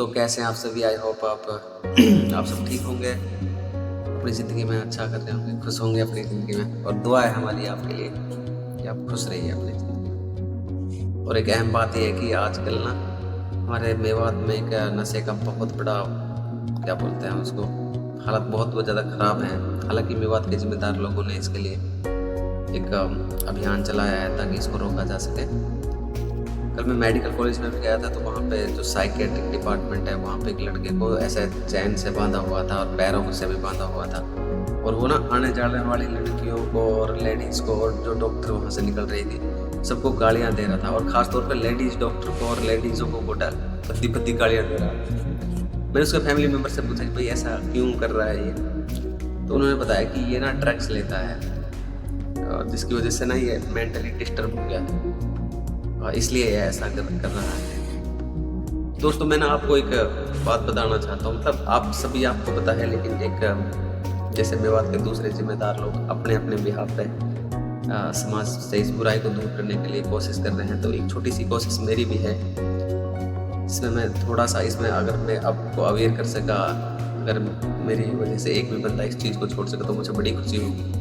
दोस्तों, कैसे हैं आप सभी? आई होप आप आप सब ठीक होंगे, अपनी ज़िंदगी में अच्छा कर रहे होंगे, खुश होंगे अपनी ज़िंदगी में। और दुआ है हमारी आपके लिए कि आप खुश रहिए अपनी ज़िंदगी में। और एक अहम बात ये है कि आजकल ना हमारे मेवात में एक नशे का बहुत बड़ा, क्या बोलते हैं उसको, हालत बहुत ज़्यादा ख़राब है। हालांकि मेवात के जिम्मेदार लोगों ने इसके लिए एक अभियान चलाया है ताकि इसको रोका जा सके। कल मैं मेडिकल कॉलेज में भी गया था, तो वहाँ पे जो साइकेट्रिक डिपार्टमेंट है, वहाँ पे एक लड़के को ऐसे चैन से बांधा हुआ था और पैरों से भी बांधा हुआ था। और वो ना आने जाने वाली लड़कियों को और लेडीज़ को और जो डॉक्टर वहाँ से निकल रही थी, सबको गालियाँ दे रहा था। और ख़ास तौर पे लेडीज़ डॉक्टर को और लेडीज़ों को वो भद्दी भद्दी गालियाँ दे रहा था। मैंने उसके फैमिली मेम्बर से पूछा कि भाई ऐसा क्यों कर रहा है ये, तो उन्होंने बताया कि ये ना ड्रग्स लेता है, और जिसकी वजह से ना ये मेंटली डिस्टर्ब हो गया है, इसलिए ये ऐसा कर रहा है। दोस्तों, मैं ना आपको एक बात बताना चाहता हूँ। मतलब आप सभी, आपको पता है, लेकिन एक जैसे मेवात के दूसरे जिम्मेदार लोग अपने अपने बिहाफ पे समाज से इस बुराई को दूर करने के लिए कोशिश कर रहे हैं, तो एक छोटी सी कोशिश मेरी भी है, इसमें मैं थोड़ा सा, इसमें अगर मैं आपको अवेयर कर सका, अगर मेरी वजह से एक भी बंदा इस चीज़ को छोड़ सका, तो मुझे बड़ी खुशी होगी।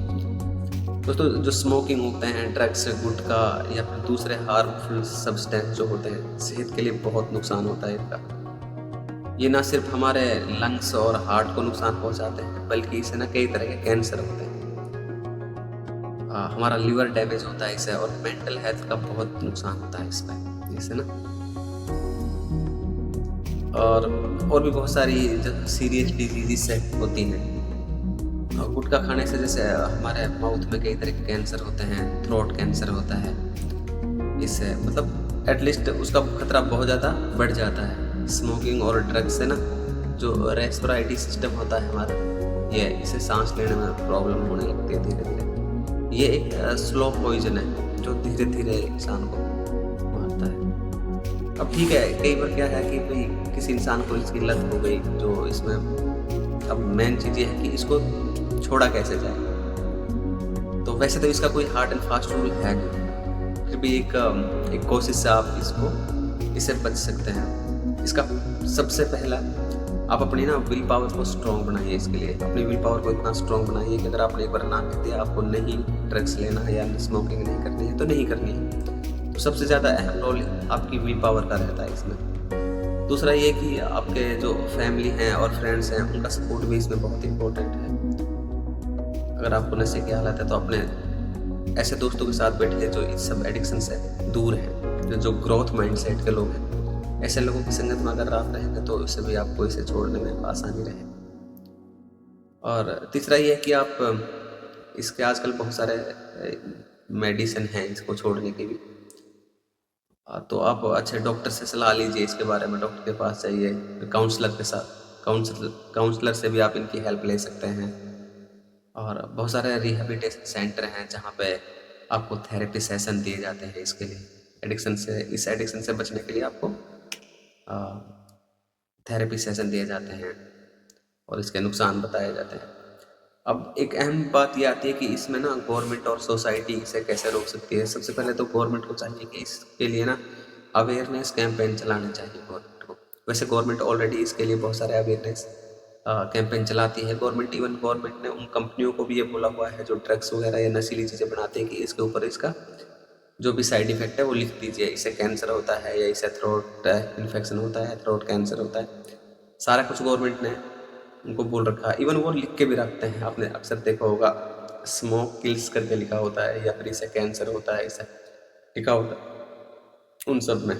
दोस्तों, जो स्मोकिंग होते हैं, ड्रग्स, गुटखा या फिर दूसरे हार्मफुल सब्सटेंस जो होते हैं, सेहत के लिए बहुत नुकसान होता है इनका। ये ना सिर्फ हमारे लंग्स और हार्ट को नुकसान पहुंचाते हैं, बल्कि इससे ना कई तरह के कैंसर होते हैं। हमारा लिवर डैमेज होता है इससे, और मेंटल हेल्थ का बहुत नुकसान होता है इसमें, इससे ना। और भी बहुत सारी जो सीरियस डिजीज से होती हैं। गुटखा खाने से जैसे हमारे माउथ में कई तरह के कैंसर होते हैं, थ्रोट कैंसर होता है, इससे मतलब एटलीस्ट उसका खतरा बहुत ज़्यादा बढ़ जाता है। स्मोकिंग और ड्रग्स से ना जो रेस्पिरेटरी सिस्टम होता है हमारा, ये इसे सांस लेने में प्रॉब्लम होने लगती है धीरे धीरे। ये एक स्लो पॉइजन है जो धीरे धीरे इंसान को मारता है। अब ठीक है, कई बार क्या है कि भाई किसी इंसान को इसकी लत हो गई, जो इसमें अब मेन चीज़ ये है कि इसको छोड़ा कैसे जाए। तो वैसे तो इसका कोई हार्ड एंड फास्ट रूल है नहीं, फिर भी एक कोशिश से आप इससे बच सकते हैं। इसका सबसे पहला, आप अपनी ना विल पावर को स्ट्रॉन्ग बनाइए। इसके लिए अपनी विल पावर को इतना स्ट्रॉन्ग बनाइए कि अगर आपने एक बार ना कह दिया आपको नहीं ड्रग्स लेना है या स्मोकिंग नहीं करनी है, तो नहीं करनी है। तो सबसे ज़्यादा अहम रोल आपकी विल पावर का रहता है इसमें। दूसरा ये कि आपके जो फैमिली हैं और फ्रेंड्स हैं, उनका सपोर्ट भी इसमें बहुत इंपॉर्टेंट है। अगर आपको नशे की हालत है, तो अपने ऐसे दोस्तों के साथ बैठिए जो इस सब एडिक्शन से दूर हैं, जो ग्रोथ माइंडसेट के लोग हैं। ऐसे लोगों की संगत में अगर आप रहेंगे, तो इससे भी आपको इसे छोड़ने में आसानी रहे। और तीसरा ये है कि आप इसके आजकल बहुत सारे मेडिसिन हैं इसको छोड़ने के भी। तो आप अच्छे डॉक्टर से सलाह लीजिए इसके बारे में, डॉक्टर के पास जाइए, काउंसलर के साथ, काउंसलर से भी आप इनकी हेल्प ले सकते हैं। और बहुत सारे रिहेबिलिटेशन सेंटर हैं जहाँ पे आपको थेरेपी सेशन दिए जाते हैं इसके लिए, इस एडिक्शन से बचने के लिए आपको थेरेपी सेशन दिए जाते हैं और इसके नुकसान बताए जाते हैं। अब एक अहम बात ये आती है कि इसमें ना गवर्नमेंट और सोसाइटी इसे कैसे रोक सकती है। सबसे पहले तो गवर्नमेंट को चाहिए कि इसके लिए ना अवेयरनेस कैंपेन चलाने चाहिए गवर्नमेंट को। वैसे गवर्नमेंट ऑलरेडी इसके लिए बहुत सारे अवेयरनेस कैंपेन चलाती है। गवर्नमेंट ने उन कंपनियों को भी ये बोला हुआ है जो ड्रग्स वगैरह या नशीली चीज़ें बनाते हैं कि इसके ऊपर इसका जो भी साइड इफेक्ट है वो लिख दीजिए। इससे कैंसर होता है या इससे थ्रोट इन्फेक्शन होता है, थ्रोट कैंसर होता है, सारा कुछ गवर्नमेंट ने उनको बोल रखा है। इवन वो लिख के भी रखते हैं, आपने अक्सर देखा होगा, स्मोक किल्स करके लिखा होता है, या फिर इससे कैंसर होता है, इससे लिखा होता है उन सब में।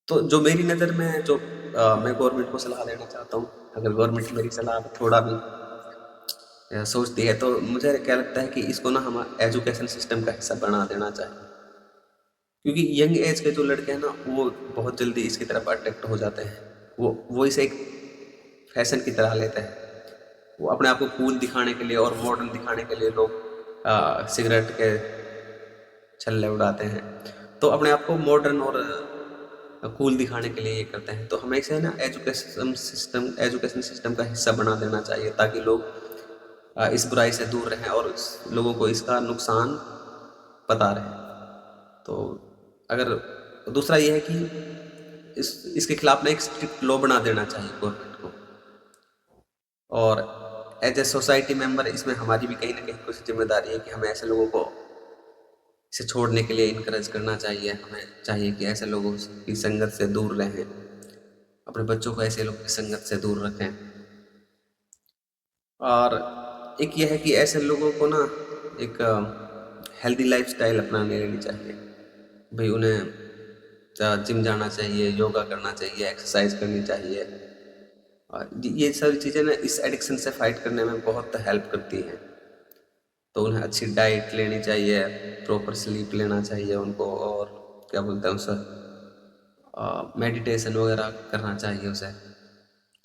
तो जो मेरी नज़र में जो मैं गवर्नमेंट को सलाह देना चाहता हूँ, अगर गवर्नमेंट मेरी सलाह थोड़ा भी सोचती है, तो मुझे क्या लगता है कि इसको ना हम एजुकेशन सिस्टम का हिस्सा बना देना चाहिए। क्योंकि यंग एज के जो लड़के हैं ना, वो बहुत जल्दी इसकी तरफ अट्रैक्ट हो जाते हैं। वो इसे एक फैशन की तरह लेते हैं। वो अपने आप को कूल दिखाने के लिए और मॉडर्न दिखाने के लिए लोग सिगरेट के छल्ले उड़ाते हैं। तो अपने आप को मॉडर्न और कूल दिखाने के लिए ये करते हैं। तो हमें इसे ना एजुकेशन सिस्टम का हिस्सा बना देना चाहिए, ताकि लोग इस बुराई से दूर रहें और लोगों को इसका नुकसान पता रहे। तो अगर दूसरा ये है कि इसके खिलाफ ना एक स्ट्रिक्ट लॉ बना देना चाहिए गवर्नमेंट को। और एज ए सोसाइटी मेंबर इसमें हमारी भी कहीं ना कहीं कुछ जिम्मेदारी है कि हमें ऐसे लोगों को इसे छोड़ने के लिए इनकरेज करना चाहिए। हमें चाहिए कि ऐसे लोगों की संगत से दूर रहें, अपने बच्चों को ऐसे लोगों की संगत से दूर रखें। और एक ये है कि ऐसे लोगों को ना एक हेल्दी लाइफस्टाइल अपनाने लेनी चाहिए। भाई उन्हें जिम जाना चाहिए, योगा करना चाहिए, एक्सरसाइज करनी चाहिए। और ये सारी चीज़ें ना इस एडिक्शन से फाइट करने में बहुत हेल्प करती हैं। तो उन्हें अच्छी डाइट लेनी चाहिए, प्रॉपर स्लीप लेना चाहिए उनको, और क्या बोलते हैं उसे, मेडिटेशन वगैरह करना चाहिए उसे।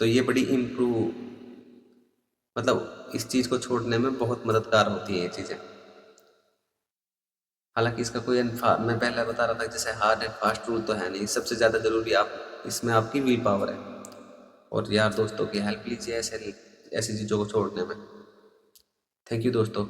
तो ये बड़ी इम्प्रूव, मतलब इस चीज़ को छोड़ने में बहुत मददगार होती है ये चीज़ें। हालांकि इसका कोई मैं पहले बता रहा था जैसे हार्ड एंड फास्ट रूल तो है नहीं। सबसे ज़्यादा ज़रूरी आप इसमें आपकी विल पावर है, और यार दोस्तों की हेल्प लीजिए ऐसे ऐसी चीज़ों को छोड़ने में। थैंक यू दोस्तों।